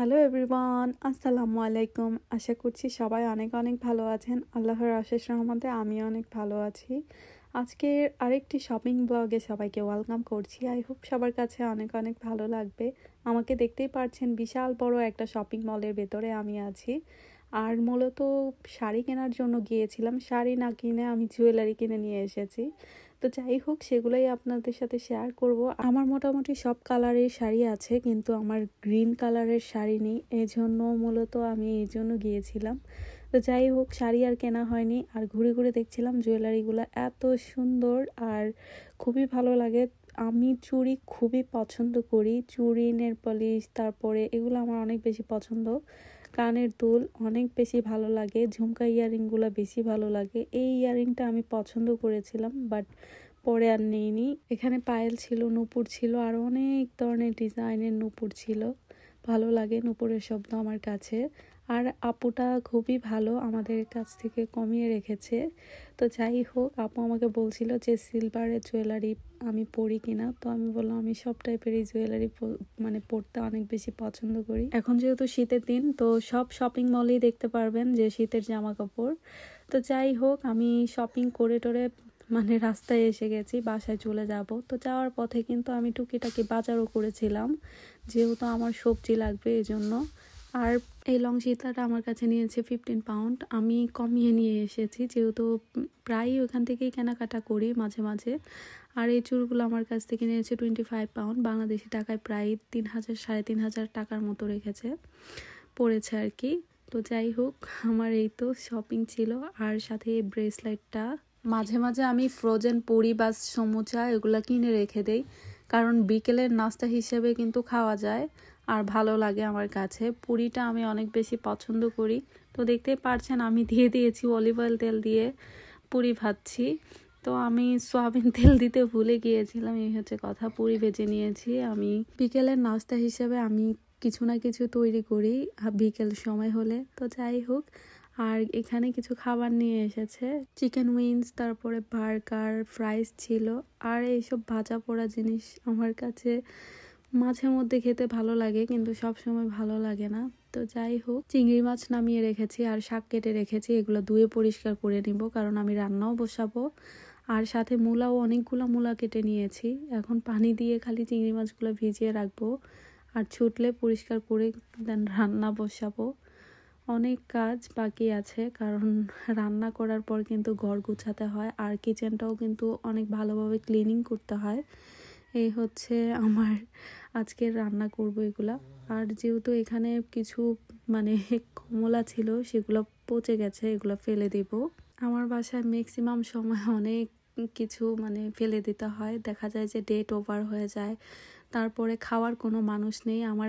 Hello everyone, আসসালামু আলাইকুম। আশা করছি সবাই অনেক অনেক ভালো আছেন। আল্লাহর অশেষ রহমতে আমি অনেক ভালো আছি। আজকের আরেকটি শপিং ব্লগে সবাইকে ওয়েলকাম করছি। আই হোপ সবার কাছে অনেক অনেক ভালো লাগবে। আমাকে দেখতেই পারছেন বিশাল বড় একটা শপিং মলের ভেতরে আমি আছি। আর মূলত শাড়ি কেনার জন্য গিয়েছিলাম। শাড়ি না কিনে আমি জুয়েলারি কিনে নিয়ে এসেছি। তো যাই হোক, সেগুলোই আপনাদের সাথে শেয়ার করব। আমার মোটামুটি সব কালারের শাড়ি আছে, কিন্তু আমার গ্রিন কালারের শাড়ি নেই, এজন্য মূলত আমি এই জন্য গিয়েছিলাম। তো যাই হোক, শাড়ি আর কেনা হয়নি। আর ঘুরে ঘুরে দেখছিলাম জুয়েলারিগুলো এত সুন্দর আর খুবই ভালো লাগে। আমি চুড়ি খুবই পছন্দ করি, চুড়ি, নেল পলিশ, তারপরে এগুলো আমার অনেক বেশি পছন্দ। কানের দুল অনেক বেশি ভালো লাগে, ঝুমকা ইয়ারিংগুলো বেশি ভালো লাগে। এই ইয়ারিংটা আমি পছন্দ করেছিলাম, বাট পরে আর নেইনি। এখানে পায়েল ছিল, নূপুর ছিল, আর অনেক ধরনের ডিজাইনের নূপুর ছিল। ভালো লাগে নূপুরের শব্দ আমার কাছে। আর আপুটা খুবই ভালো, আমাদের কাছ থেকে কমিয়ে রেখেছে। তো যাই হোক, আপু আমাকে বলছিল যে সিলভারের জুয়েলারি আমি পরি কিনা। তো আমি বললাম আমি সব টাইপেরই জুয়েলারি পরতে অনেক বেশি পছন্দ করি। এখন যেহেতু শীতের দিন, তো সব শপিং মলেই দেখতে পারবেন যে শীতের জামা কাপড়। তো যাই হোক, আমি শপিং করে টোরে রাস্তায় এসে গেছি, বাসায় চলে যাব। তো যাওয়ার পথে কিন্তু আমি টুকিটাকি বাজারও করেছিলাম, যেহেতু আমার সবজি লাগবে এজন্য। আর এই লং সীতাটা আমার কাছে নিয়েছে 15 পাউন্ড। আমি কমিয়ে নিয়ে এসেছি, যেহেতু প্রায়ই ওখান থেকেই কেনাকাটা করি মাঝে মাঝে। আর এই চুড়গুলো আমার কাছ থেকে নিয়েছে 25 পাউন্ড, বাংলাদেশি টাকায় প্রায় 3,000 3,500 টাকার মতো রেখেছে, পড়েছে আর কি। তো যাই হোক, আমার এই তো শপিং ছিল। আর সাথে এই ব্রেসলেটটা, মাঝে মাঝে আমি ফ্রোজেন পুরি বা সমুচা এগুলো কিনে রেখে দেই, কারণ বিকেলের নাস্তা হিসেবে কিন্তু খাওয়া যায় আর ভালো লাগে আমার কাছে। পুরিটা আমি অনেক বেশি পছন্দ করি। তো দেখতেই পারছেন আমি দিয়ে দিয়েছি অলিভ অয়েল তেল দিয়ে পুরি ভাজছি। তো আমি সয়াবিন তেল দিতে ভুলে গিয়েছিলাম, এই হচ্ছে কথা। পুরি ভেজে নিয়েছি আমি। বিকেলের নাস্তা হিসেবে আমি কিছু না কিছু তৈরি করি বিকেল সময় হলে। তো যাই হোক, আর এখানে কিছু খাবার নিয়ে এসেছে, চিকেন উইংস, তারপরে বার্গার, ফ্রাইস ছিল। আর এইসব ভাজা পোড়া জিনিস আমার কাছে মাঝে মধ্যে খেতে ভালো লাগে, কিন্তু সব সময় ভালো লাগে না। তো যাই হোক, চিংড়ি মাছ নামিয়ে রেখেছি আর শাক কেটে রেখেছি, এগুলো ধুয়ে পরিষ্কার করে নিব, কারণ আমি রান্নাও বসাবো। আর সাথে মূলাও, অনেকগুলো মূলা কেটে নিয়েছি। এখন পানি দিয়ে খালি চিংড়ি মাছগুলো ভিজিয়ে রাখবো, আর ছুটলে পরিষ্কার করে দেন রান্না বসাবো। অনেক কাজ বাকি আছে, কারণ রান্না করার পর কিন্তু ঘর গুছাতে হয়, আর কিচেনটাও কিন্তু অনেক ভালোভাবে ক্লিনিং করতে হয়। এই হচ্ছে আমার আজকের রান্না করব এগুলা। আর যেহেতু এখানে কিছু কমলা ছিল, সেগুলো পচে গেছে, এগুলো ফেলে দেব। আমার বাসায় ম্যাক্সিমাম সময় অনেক কিছু ফেলে দিতে হয়, দেখা যায় যে ডেট ওভার হয়ে যায়, তারপরে খাওয়ার কোনো মানুষ নেই। আমার